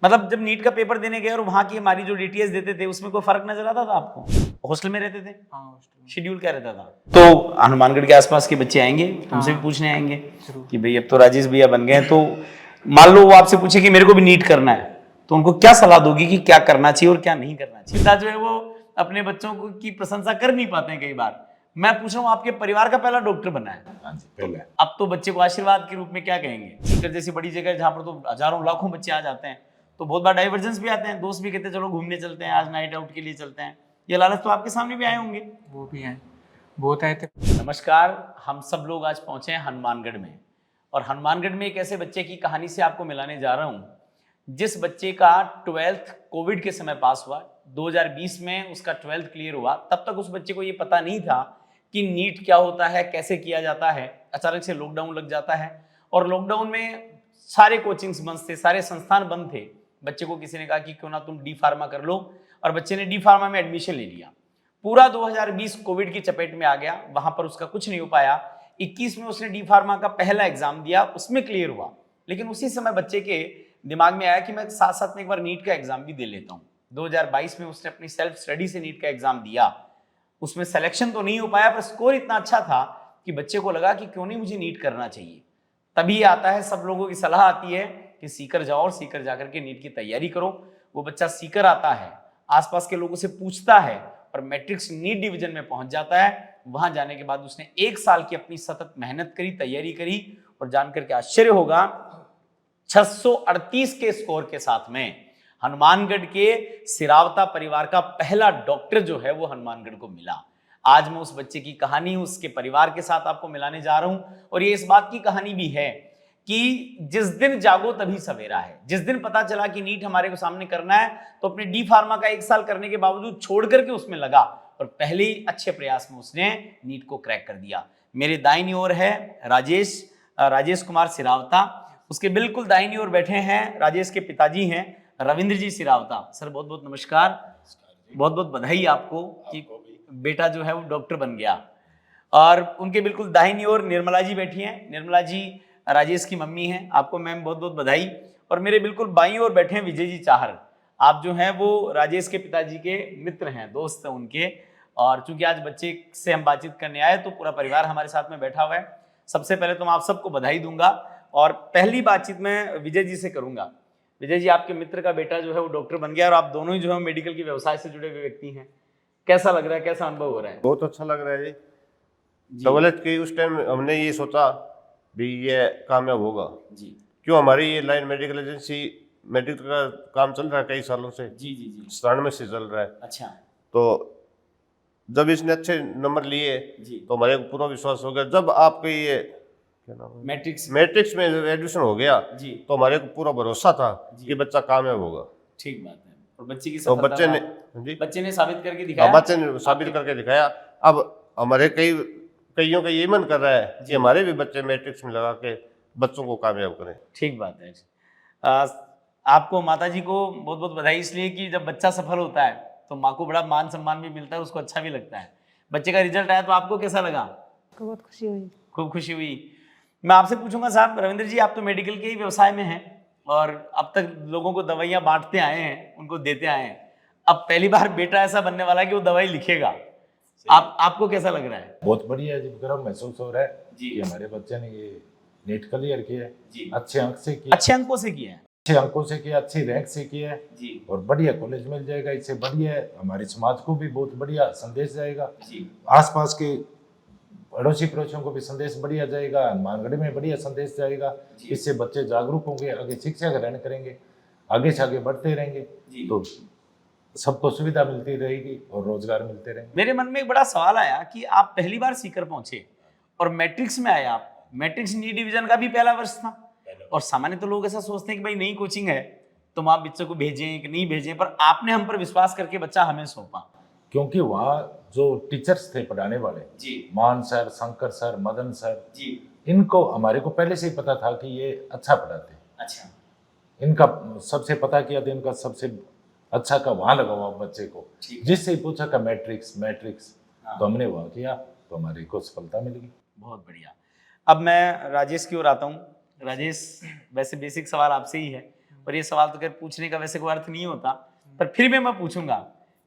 मतलब जब नीट का पेपर देने गए और वहां की हमारी जो डीटीएस देते थे उसमें कोई फर्क नजर आता था आपको? हॉस्टल में रहते थे? हाँ हॉस्टल में। शेड्यूल क्या रहता था? तो हनुमानगढ़ के आसपास के बच्चे आएंगे तुमसे भी पूछने आएंगे कि भाई अब तो राजेश भैया बन गए, तो मान लो वो आपसे पूछे कि मेरे को भी नीट करना है, तो उनको क्या सलाह दोगी कि क्या करना चाहिए और क्या नहीं करना चाहिए? पिता जो है वो अपने बच्चों की प्रशंसा कर नहीं पाते हैं कई बार। मैं पूछ रहा हूँ, आपके परिवार का पहला डॉक्टर बना है, हाँ जी, पहले। अब तो बच्चे को आशीर्वाद के रूप में क्या कहेंगे? सीकर जैसी बड़ी जगह जहाँ पर तो हजारों लाखों बच्चे आ जाते हैं, तो बहुत बार डाइवर्जेंस भी आते हैं, दोस्त भी कहते हैं चलो घूमने चलते हैं, आज नाइट आउट के लिए चलते हैं। ये लालच तो आपके सामने भी आए होंगे। वो भी हैं, बहुत आए थे। नमस्कार, हम सब लोग आज पहुंचे हैं हनुमानगढ़ में, और हनुमानगढ़ में एक ऐसे बच्चे की कहानी से आपको मिलाने जा रहा हूं जिस बच्चे का 12th कोविड के समय पास हुआ। 2020 में उसका 12th क्लियर हुआ। तब तक उस बच्चे को ये पता नहीं था कि नीट क्या होता है, कैसे किया जाता है। अचानक से लॉकडाउन लग जाता है और लॉकडाउन में सारे कोचिंग्स बंद थे, सारे संस्थान बंद थे। बच्चे को किसी ने कहा कि क्यों ना तुम डी फार्मा कर लो, और बच्चे ने डी फार्मा में एडमिशन ले लिया। पूरा 2020 कोविड की चपेट में आ गया, वहां पर उसका कुछ नहीं हो पाया। 21 में उसने डी फार्मा का पहला एग्जाम दिया, उसमें क्लियर हुआ। लेकिन उसी समय बच्चे के दिमाग में आया कि मैं साथ साथ में एक बार नीट का एग्जाम भी दे लेता हूं। 2022 में उसने अपनी सेल्फ स्टडी से नीट का एग्जाम दिया। उसमें सिलेक्शन तो नहीं हो पाया, पर स्कोर इतना अच्छा था कि बच्चे को लगा कि क्यों नहीं मुझे नीट करना चाहिए। तभी आता है, सब लोगों की सलाह आती है कि सीकर जाओ और सीकर जाकर के नीट की तैयारी करो। वो बच्चा सीकर आता है, आसपास के लोगों से पूछता है और मैट्रिक्स नीट डिवीजन में पहुंच जाता है। वहां जाने के बाद उसने 1 साल की अपनी सतत मेहनत करी, तैयारी करी, और जानकर के आश्चर्य होगा 638 के स्कोर के साथ में हनुमानगढ़ के सिरावता परिवार का पहला डॉक्टर जो है वो हनुमानगढ़ को मिला। आज मैं उस बच्चे की कहानी उसके परिवार के साथ आपको मिलाने जा रहा हूं, और ये इस बात की कहानी भी है कि जिस दिन जागो तभी सवेरा है। जिस दिन पता चला कि नीट हमारे को सामने करना है, तो अपने डी फार्मा का 1 साल करने के बावजूद छोड़ करके उसमें लगा, और पहले ही अच्छे प्रयास में उसने नीट को क्रैक कर दिया। मेरे दाहिनी ओर है राजेश कुमार सिरावता। उसके बिल्कुल दाहिनी ओर बैठे हैं राजेश के पिताजी हैं रविंद्र जी सिरावता। सर बहुत बहुत नमस्कार, बहुत बहुत बधाई आपको कि बेटा जो है वो डॉक्टर बन गया। और उनके बिल्कुल दाहिनी ओर निर्मला जी बैठी हैं। निर्मला जी राजेश की मम्मी हैं। आपको मैम बहुत बहुत बधाई। और मेरे बिल्कुल बाईं ओर बैठे हैं विजय जी चाहर। आप जो हैं वो राजेश के पिताजी के मित्र हैं, दोस्त हैं उनके। और चूंकि आज बच्चे से हम बातचीत करने आए, तो पूरा परिवार हमारे साथ में बैठा हुआ है। सबसे पहले तो मैं आप सबको बधाई दूंगा, और पहली बातचीत मैं विजय जी से करूंगा। विजय जी, आपके मित्र का बेटा जो है वो डॉक्टर बन गया, और आप दोनों ही जो है मेडिकल के व्यवसाय से जुड़े हुए व्यक्ति हैं। कैसा लग रहा है, कैसा अनुभव हो रहा है? बहुत अच्छा लग रहा है जी। दौलत की उस टाइम हमने ये सोचा भी ये कामयाब होगा जी। क्यों, हमारी ये लाइन मेडिकल एजेंसी मेडिकल का काम चल रहा है कई सालों से। जी जी जी। 97 से चल रहा है। अच्छा। तो जब इसने अच्छे नंबर लिए तो हमारे को पूरा विश्वास हो गया। जब आपके ये क्या नाम है, मैट्रिक्स में एडमिशन हो गया जी, तो हमारे को पूरा भरोसा था कि बच्चा कामयाब होगा। ठीक बात है। और बच्चे की तो बच्चे ने साबित करके दिखाया। बच्चे ने साबित करके दिखाया। अब हमारे कईयों का ये मन कर रहा है कि हमारे भी बच्चे मैट्रिक्स में लगा के बच्चों को कामयाब करें। ठीक बात है। आपको माता जी को बहुत बहुत बधाई, इसलिए कि जब बच्चा सफल होता है तो माँ को बड़ा मान सम्मान भी मिलता है, उसको अच्छा भी लगता है। बच्चे का रिजल्ट आया तो आपको कैसा लगा? बहुत खुशी हुई। खूब खुशी हुई। मैं आपसे पूछूंगा साहब, रविंद्र जी, आप तो मेडिकल के ही व्यवसाय में हैं और अब तक लोगों को दवाइयाँ बांटते आए हैं, उनको देते आए हैं। अब पहली बार बेटा ऐसा बनने वाला है कि वो दवाई लिखेगा। आपको कैसा लग रहा है? बहुत बढ़िया जी, गर्व महसूस हो रहा है कि हमारे बच्चे ने ये नीट क्लियर किया है, अच्छे अंक से किया, अच्छे अंकों से किया है, अच्छे अंकों से किया, अच्छी रैंक से किया है जी, और बढ़िया कॉलेज मिल जाएगा। इससे बढ़िया हमारे समाज को भी बहुत बढ़िया संदेश जाएगा जी, आसपास के पड़ोसी पड़ोसियों को भी संदेश बढ़िया जाएगा, हनुमानगढ़ में बढ़िया संदेश जाएगा। इससे बच्चे जागरूक होंगे, आगे शिक्षा ग्रहण करेंगे, आगे से आगे बढ़ते रहेंगे, तो सबको सुविधा मिलती रहेगी और रोजगार मिलते रहेंगे। मेरे मन में एक बड़ा सवाल आया कि आप पहली बार सीकर पहुंचे और मैट्रिक्स में आए। आप मैट्रिक्स नीट डिवीजन का भी पहला वर्ष था, और सामान्य तो लोग ऐसा सोचते हैं कि भाई नई कोचिंग है तो आप बच्चों को भेजें कि नहीं भेजें, पर आपने हम पर विश्वास करके बच्चा हमें सौंपा। क्योंकि वहाँ जो टीचर्स थे पढ़ाने वाले जी, Maan sir, Shankar sir, Madan sir ji, इनको हमारे को पहले से ही पता था कि ये अच्छा पढ़ाते हैं। अच्छा, इनका सबसे पता किया था, इनका सबसे अच्छा का वहाँ लगा हुआ बच्चे को, जिससे ही पूछा का मैट्रिक्स तो हमने वहाँ किया तो हमारे को सफलता मिल गई। बहुत बढ़िया। अब मैं राजेश की ओर आता हूँ। राजेश, वैसे बेसिक सवाल आपसे ही है, और ये सवाल तो खैर पूछने का वैसे कोई अर्थ नहीं होता, पर फिर भी मैं पूछूंगा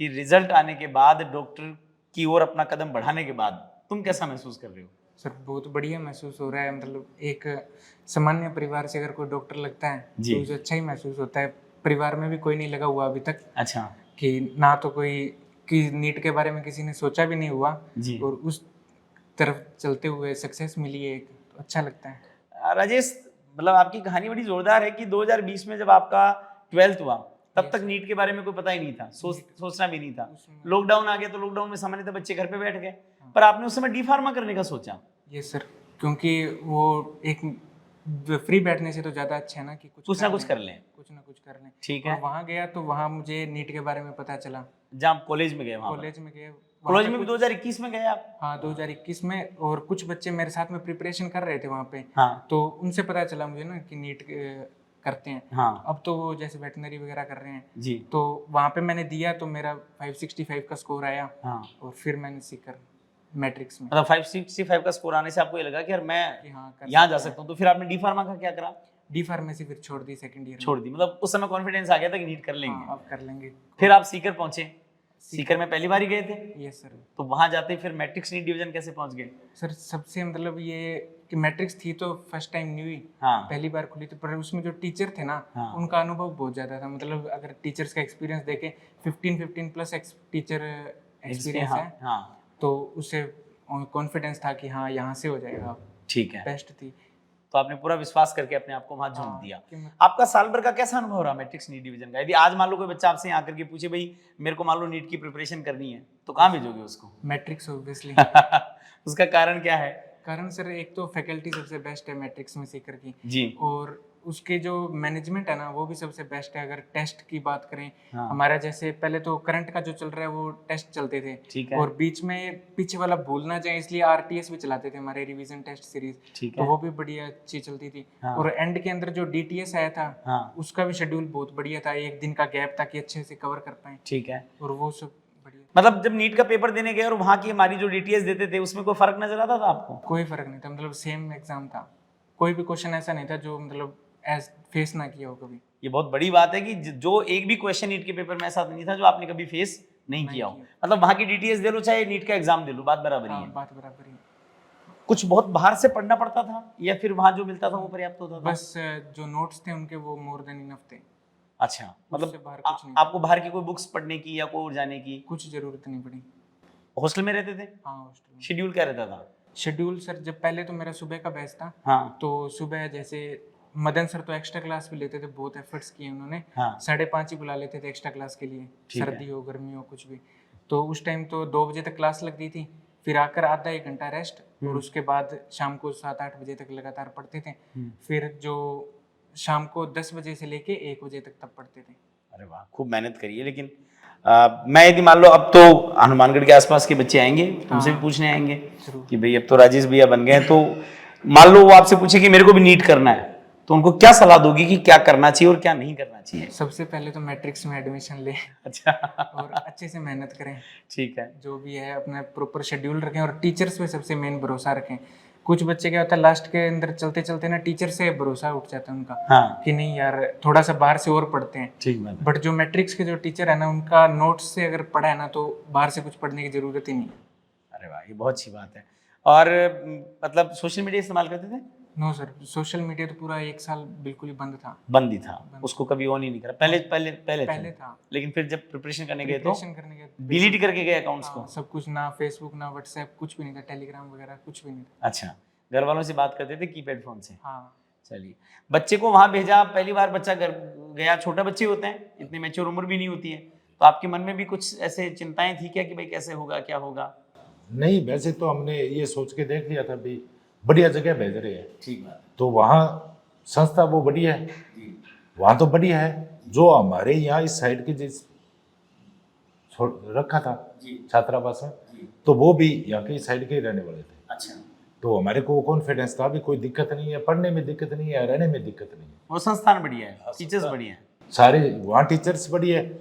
कि रिजल्ट आने के बाद, डॉक्टर की ओर अपना कदम बढ़ाने के बाद तुम कैसा महसूस कर रहे हो? सर बहुत बढ़िया महसूस हो रहा है। मतलब एक सामान्य परिवार से अगर कोई डॉक्टर लगता है जी। तो उसे अच्छा ही महसूस होता है। परिवार में भी कोई नहीं लगा हुआ अभी तक, अच्छा कि ना तो कोई कि नीट के बारे में किसी ने सोचा भी नहीं हुआ जी। और उस तरफ चलते हुए सक्सेस मिली है एक, तो अच्छा लगता है। राजेश, मतलब आपकी कहानी बड़ी जोरदार है कि 2020 में जब आपका 12th हुआ तब तक नीट के बारे में कोई पता ही नहीं था, सोचना भी नहीं था। लॉकडाउन आ गया तो लॉकडाउन में सामान्यतः बच्चे घर पे बैठ गए, पर आपने उस समय डी फार्मा करने का सोचा। ये सर, क्योंकि वो एक फ्री बैठने से तो ज्यादा अच्छा है ना कि कुछ ना कुछ कर लें। कुछ ना कुछ कर लें। ठीक और है। वहाँ गया तो वहाँ मुझे नीट के बारे में पता चला। जहाँ कॉलेज में गए, वहाँ कॉलेज में गए, कॉलेज में भी 2021 में गए आप? हाँ 2021 में, और कुछ बच्चे मेरे साथ में प्रिपरेशन कर रहे थे वहाँ पे। हाँ। तो उनसे पता चला मुझे ना कि नीट करते हैं। हाँ। अब तो वो जैसे वेटनरी वगैरह कर रहे हैं जी। तो वहाँ पे मैंने दिया तो मेरा 565 का स्कोर आया। हाँ। और फिर मैंने सीकर मैट्रिक्स में, मतलब 565 का स्कोर आने से आपको ये लगा कि यार मैं हाँ यहाँ जा सकता हूँ, तो फिर आपने डी फार्मा का क्या करा? डी फार्मेसी फिर छोड़ दी सेकंड ईयर। छोड़ दी, मतलब उस समय कॉन्फिडेंस आ गया था कि नीट कर लेंगे। अब कर लेंगे। फिर आप सीकर पहुंचे। सीकर में पहली बार ही गए थे? Yes sir. तो वहां जाते फिर मैट्रिक्स नीट डिवीजन कैसे पहुंच गए? सर सबसे मतलब ये कि मैट्रिक्स थी तो फर्स्ट टाइम न्यू ही, हाँ। पहली बार खुली थी, पर उसमें जो टीचर थे ना, हाँ। उनका अनुभव बहुत ज़्यादा था। मतलब अगर टीचर्स का एक्सपीरियंस देखें 15 प्लस टीचर एक्सपीरियंस है। हाँ। तो उससे कॉन्फिडेंस था कि हाँ यहाँ से हो जाएगा। ठीक है। बेस्ट थी। तो आपने पूरा विश्वास करके अपने आप को वहां झोंक हाँ, दिया। कि मैं- आपका साल भर का कैसा अनुभव रहा मैट्रिक्स नीट डिवीजन का? यदि आज मान लो कोई बच्चा आपसे यहाँ करके पूछे भाई मेरे को मान लो नीट की प्रिपरेशन करनी है, तो कहाँ भेजोगे उसको? Matrix obviously. उसका कारण क्या है? कारण सर एक तो फैकल्टी सबसे बेस्ट है मैट्रिक्स में सीकर की जी। और उसके जो मैनेजमेंट है ना वो भी सबसे बेस्ट है। अगर टेस्ट की बात करें, हाँ। हमारा जैसे पहले तो करंट का जो चल रहा है वो टेस्ट चलते थे। ठीक है। और बीच में पीछे वाला भूल ना जाए इसलिए आरटीएस भी चलाते थे हमारे रिवीजन टेस्ट सीरीज। ठीक तो है। वो भी बढ़िया अच्छी चलती थी। हाँ। और एंड के अंदर जो डीटीएस आया था, हाँ। उसका भी शेड्यूल बहुत बढ़िया था। एक दिन का गैप था कि अच्छे से कवर कर पाए। ठीक है। और वो सब बढ़िया। मतलब जब नीट का पेपर देने गए और वहां की हमारी जो डीटीएस देते थे उसमें कोई फर्क नजर आता था आपको? कोई फर्क नहीं था, मतलब सेम एग्जाम था। कोई भी क्वेश्चन ऐसा नहीं था जो मतलब एज फेस ना किया हो कभी। ये बहुत बड़ी बात है कि जो एक भी क्वेश्चन नीट के पेपर में ऐसा नहीं था जो आपने कभी फेस नहीं किया हो। मतलब वहां की डीटीएस दे लो चाहे नीट का एग्जाम दे लो, बात बराबर ही हाँ, है। बात बराबर ही। कुछ बहुत बाहर से पढ़ना पड़ता था या फिर वहां जो मिलता था वो पर्याप्त होता था? बस जो नोट्स थे उनके वो मोर देन इनफ थे। अच्छा, मतलब उससे बाहर कुछ नहीं। आपको बाहर की कोई बुक्स पढ़ने की या कोई और जाने की कुछ जरूरत नहीं पड़ी। हॉस्टल में रहते थे? हाँ हॉस्टल में। शेड्यूल क्या रहता था? शेड्यूल सर जब पहले तो मेरा सुबह का बैच था। हाँ। तो सुबह जैसे मदन सर तो एक्स्ट्रा क्लास भी लेते थे, बहुत एफर्ट्स किए उन्होंने। हाँ। 5:30 ही बुला लेते थे एक्स्ट्रा क्लास के लिए, ठीक है। सर्दी हो गर्मी हो कुछ भी। तो उस टाइम तो 2 बजे तक क्लास लगती थी, फिर आकर आधा 1 घंटा रेस्ट, और उसके बाद शाम को 7-8 बजे तक लगातार पढ़ते थे। फिर जो शाम को 10 बजे से लेके 1 बजे तक तब पढ़ते थे। अरे वाह, खूब मेहनत करिए। लेकिन मैं यदि मान लो अब तो हनुमानगढ़ के आसपास के बच्चे आएंगे तुमसे भी पूछने आएंगे कि भाई अब तो राजेश भैया बन गए हैं, तो मान लो वो आपसे पूछे कि मेरे को भी नीट करना है, तो उनको क्या सलाह दोगी कि क्या करना चाहिए और क्या नहीं करना चाहिए? सबसे पहले तो मैट्रिक्स में एडमिशन ले। अच्छा। और अच्छे से मेहनत करें। ठीक है। जो भी है अपना प्रॉपर शेड्यूल रखें और टीचर्स पे सबसे मेन भरोसा रखें। कुछ बच्चे क्या होता है लास्ट के अंदर चलते चलते ना टीचर से भरोसा उठ जाता है उनका। हाँ। कि नहीं यार थोड़ा सा बाहर से और पढ़ते हैं। ठीक बात। बट जो मैट्रिक्स के जो टीचर है ना उनका नोट्स से अगर पढ़ा है ना तो बाहर से कुछ पढ़ने की जरूरत ही नहीं। अरे वाह, ये बहुत अच्छी बात है। और मतलब सोशल मीडिया इस्तेमाल करते थे? नो सर, सोशल मीडिया तो पूरा 1 साल बिल्कुल ही बंद था। बंद ही था, उसको कभी ऑन ही नहीं करा? पहले था। लेकिन फिर जब प्रिपरेशन करने गए तो प्रिपरेशन करने के डिलीट करके गए अकाउंट्स को? सब कुछ, ना फेसबुक ना व्हाट्सएप, कुछ भी नहीं था, टेलीग्राम वगैरह कुछ भी नहीं था। अच्छा, घर वालों से बात करते थे कीपैड फोन से? हाँ। चलिए, बच्चे को वहां भेजा, पहली बार बच्चा घर गया, छोटे बच्चे होते हैं, इतनी मैच्योर उम्र भी नहीं होती है, तो आपके मन में भी कुछ ऐसे चिंताएं थी क्या कि भाई कैसे होगा, क्या होगा? नहीं, वैसे तो हमने ये सोच के देख लिया था भी बढ़िया जगह भेज रहे हैं। ठीक बात। तो वहाँ संस्था वो बढ़िया है, वहाँ तो बढ़िया है। जो हमारे यहाँ इस साइड की जिस रखा था छात्रावास में, तो वो भी यहाँ के साइड के ही रहने वाले थे। अच्छा। तो हमारे को कॉन्फिडेंस था भी कोई दिक्कत नहीं है, पढ़ने में दिक्कत नहीं है, रहने में दिक्कत नहीं है। वो संस्थान बढ़िया है, टीचर्स बढ़िया है, सारे वहाँ टीचर्स बढ़िया है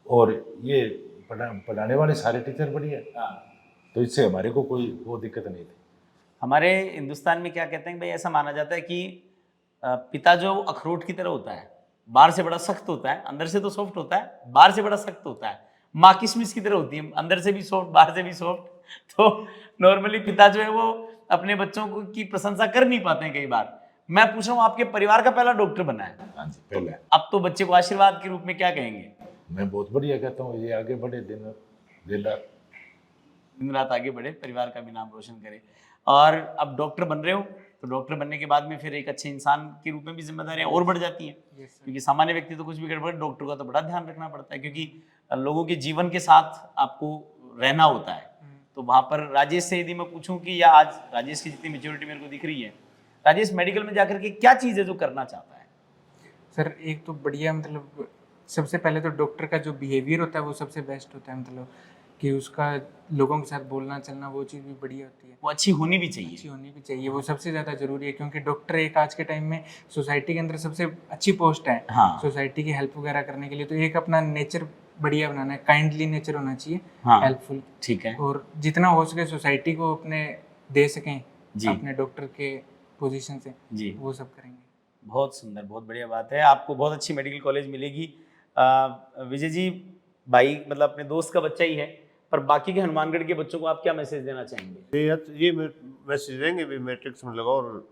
और ये पढ़ाने वाले सारे टीचर बढ़िया है। तो इससे हमारे को कोई वो दिक्कत नहीं थी। हमारे हिंदुस्तान में क्या कहते हैं भाई, ऐसा माना जाता है कि पिता जो अखरोट की तरह होता है, बाहर से बड़ा सख्त होता है, अंदर से तो सॉफ्ट होता है, बाहर से बड़ा सख्त होता है। माँ किशमिश की तरह होती है, अंदर से भी सॉफ्ट बाहर से भी सॉफ्ट। तो नॉर्मली पिता जो है वो अपने बच्चों को की प्रशंसा कर नहीं पाते हैं कई बार। मैं पूछ रहा हूँ, आपके परिवार का पहला डॉक्टर बना है। हाँ जी, पहले। अब तो बच्चे को आशीर्वाद के रूप में क्या कहेंगे? मैं बहुत बढ़िया कहता हूँ, ये आगे बढ़े, दिन रात आगे बढ़े, परिवार का भी नाम रोशन करे। और अब डॉक्टर बन रहे हो, तो डॉक्टर बनने के बाद में फिर एक अच्छे इंसान के रूप में भी जिम्मेदारियां और बढ़ जाती हैं। क्योंकि सामान्य व्यक्ति तो कुछ भी गड़बड़, डॉक्टर का तो बड़ा ध्यान रखना पड़ता है, क्योंकि लोगों के जीवन के साथ आपको रहना होता है। तो वहां पर राजेश से यदि मैं पूछूं कि, या आज राजेश की जितनी मेच्योरिटी मेरे को दिख रही है, राजेश मेडिकल में जाकर के क्या चीज़ है जो करना चाहता है? सर एक तो बढ़िया, मतलब सबसे पहले तो डॉक्टर का जो बिहेवियर होता है वो सबसे बेस्ट होता है, मतलब कि उसका लोगों के साथ बोलना चलना वो चीज़ भी बढ़िया होती है। वो अच्छी होनी भी चाहिए। अच्छी होनी भी चाहिए, वो सबसे ज़्यादा ज़रूरी है, क्योंकि डॉक्टर एक आज के टाइम में सोसाइटी के अंदर सबसे अच्छी पोस्ट है। हाँ। सोसाइटी की हेल्प वगैरह करने के लिए। तो एक अपना नेचर बढ़िया बनाना है, काइंडली नेचर होना चाहिए, हाँ, हेल्पफुल। ठीक है। और जितना हो सके सोसाइटी को अपने दे सकें जी। अपने डॉक्टर के पोजीशन से, जी, वो सब करेंगे। बहुत सुंदर, बहुत बढ़िया बात है। आपको बहुत अच्छी मेडिकल कॉलेज मिलेगी। विजय जी, भाई मतलब अपने दोस्त का बच्चा ही है, पर बाकी के हनुमानगढ़ के बच्चों को आप क्या मैसेज देना चाहेंगे? ये मैसेज देंगे भी, मैट्रिक्स में लगाओ और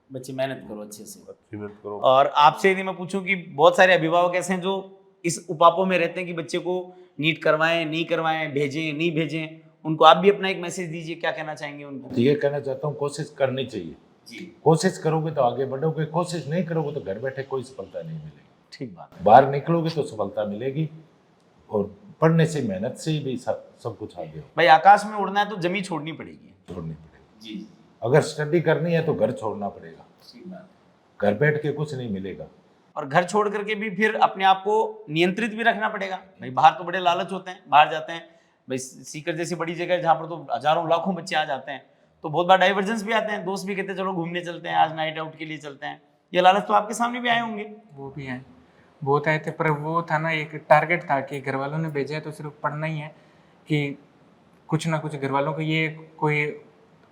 बच्चे मेहनत करो, अच्छे से अच्छी मेहनत करो। और आपसे यदि मैं पूछूं कि बहुत सारे अभिभावक ऐसे हैं जो इस उपापों में रहते हैं कि बच्चे को नीट करवाएं, नहीं करवाएं, भेजें, नहीं भेजें, उनको आप भी अपना एक मैसेज दीजिए, क्या कहना चाहेंगे उनको? तो ये कहना चाहता हूँ, कोशिश करनी चाहिए जी। कोशिश करोगे तो आगे बढ़ोगे, कोशिश नहीं करोगे तो घर बैठे कोई सफलता नहीं मिलेगी। ठीक बात है। बाहर निकलोगे तो सफलता मिलेगी, और पढ़ने से, मेहनत से भी सब कुछ आगे हो। भाई आकाश में उड़ना है तो जमीन छोड़नी पड़ेगी। छोड़नी पड़ेगी जी। अगर स्टडी करनी है तो घर छोड़ना पड़ेगा। ठीक बात। घर बैठ के कुछ नहीं मिलेगा। और घर छोड़ करके भी फिर अपने आप को नियंत्रित भी रखना पड़ेगा। भाई बाहर तो बड़े लालच होते हैं, बाहर जाते हैं भाई, सीकर जैसी बड़ी जगह है जहाँ पर तो हजारों लाखों बच्चे आ जाते हैं, तो बहुत बार डाइवर्जेंस भी आते हैं, दोस्त भी कहते हैं चलो घूमने चलते हैं, आज नाइट आउट के लिए चलते हैं। ये लालच तो आपके सामने भी आए होंगे। वो भी हैं, बहुत आए थे, पर वो था ना, एक टारगेट था कि घर वालों ने भेजा है तो सिर्फ पढ़ना ही है, कि कुछ ना कुछ घर वालों को ये कोई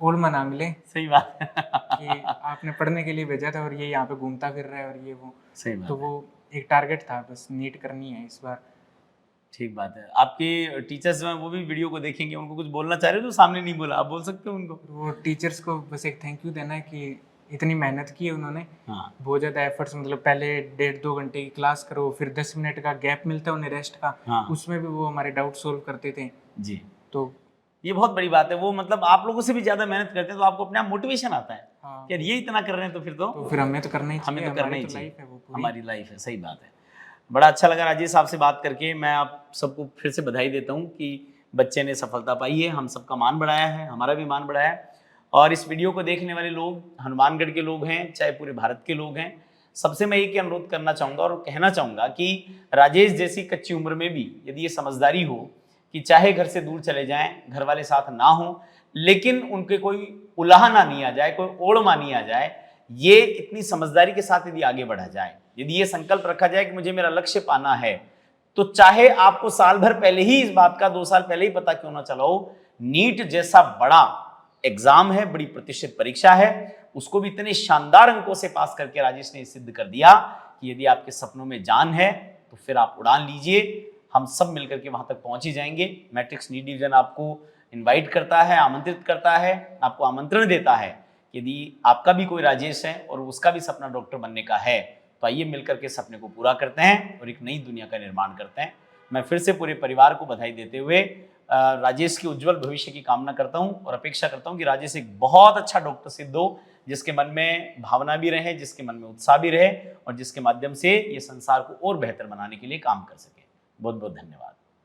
ओल्मा ना मिले। सही बात है कि आपने पढ़ने के लिए भेजा था और ये यहाँ पे घूमता फिर रहा है और ये वो। सही बात तो वो एक टारगेट था, बस नीट करनी है इस बार। ठीक बात है। आपके टीचर्स जो हैं वो भी वीडियो को देखेंगे, उनको कुछ बोलना चाह रहे हो तो सामने नहीं बोला, आप बोल सकते हो उनको। वो टीचर्स को बस एक थैंक यू देना है कि इतनी मेहनत की है उन्होंने। हाँ। बहुत ज़्यादा एफर्ट्स, मतलब पहले 1.5-2 घंटे की क्लास करो, फिर 10 मिनट का गैप मिलता है उन्हें रेस्ट का। हाँ। उसमें भी वो हमारे डाउट सोल्व करते थे। जी। तो ये बहुत बड़ी बात है। वो मतलब आप लोगों से भी ज्यादा मेहनत करते हैं, तो आपको अपने आप मोटिवेशन आता है हाँ। यार ये इतना कर रहे हैं तो फिर हमें तो करना ही चाहिए, हमें तो करना ही हमारी तो चाहिए, लाइफ है वो पूरी। हमारी लाइफ है। सही बात है। बड़ा अच्छा लगा राजेश साहब से बात करके। मैं आप सबको फिर से बधाई देता हूँ कि बच्चे ने सफलता पाई है, हम सबका मान बढ़ाया है, हमारा भी मान बढ़ाया है। और इस वीडियो को देखने वाले लोग हनुमानगढ़ के लोग हैं, चाहे पूरे भारत के लोग हैं, सबसे मैं एक ही अनुरोध करना चाहूँगा और कहना चाहूँगा कि राजेश जैसी कच्ची उम्र में भी यदि ये समझदारी हो कि चाहे घर से दूर चले जाएं, घर वाले साथ ना हो, लेकिन उनके कोई उलाहना नहीं आ जाए, कोई ओढ़मा नहीं आ जाए, ये इतनी समझदारी के साथ यदि आगे बढ़ा जाए, यदि ये संकल्प रखा जाए कि मुझे मेरा लक्ष्य पाना है, तो चाहे आपको साल भर पहले ही इस बात का, 2 साल पहले ही पता क्यों ना चला हो, नीट जैसा बड़ा एग्जाम है, बड़ी प्रतिष्ठित परीक्षा है, उसको भी इतने शानदार अंकों से पास करके राजेश ने सिद्ध कर दिया कि यदि आपके सपनों में जान है तो फिर आप उड़ान लीजिए। हम सब मिलकर के वहां तक पहुंच ही जाएंगे। मैट्रिक्स नीट डिवीजन आपको इनवाइट करता है, आमंत्रित करता है, आपको आमंत्रण देता है। यदि आपका भी कोई राजेश है और उसका भी सपना डॉक्टर बनने का है, तो आइए मिलकर के सपने को पूरा करते हैं और एक नई दुनिया का निर्माण करते हैं। मैं फिर से पूरे परिवार को बधाई देते हुए राजेश के उज्जवल भविष्य की कामना करता हूं और अपेक्षा करता हूं कि राजेश एक बहुत अच्छा डॉक्टर सिद्ध हो, जिसके मन में भावना भी रहे, जिसके मन में उत्साह भी रहे और जिसके माध्यम से ये संसार को और बेहतर बनाने के लिए काम कर सके। बहुत बहुत धन्यवाद।